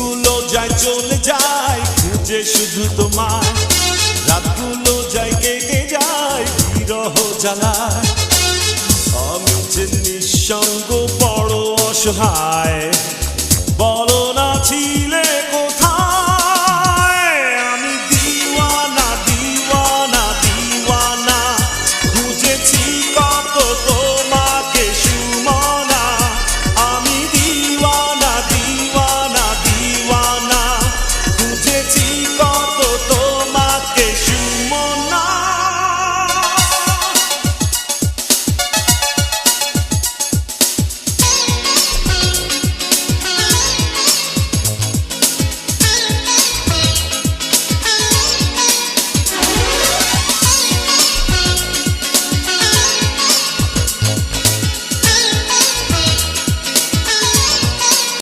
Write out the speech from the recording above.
দিনগুলো যায় চলে যায় খুঁজে শুধু তোমায়, রাতগুলো যায় কেটে যায় বিরহ জ্বালায়। আমি যে নিঃসঙ্গ বড় অসহায়,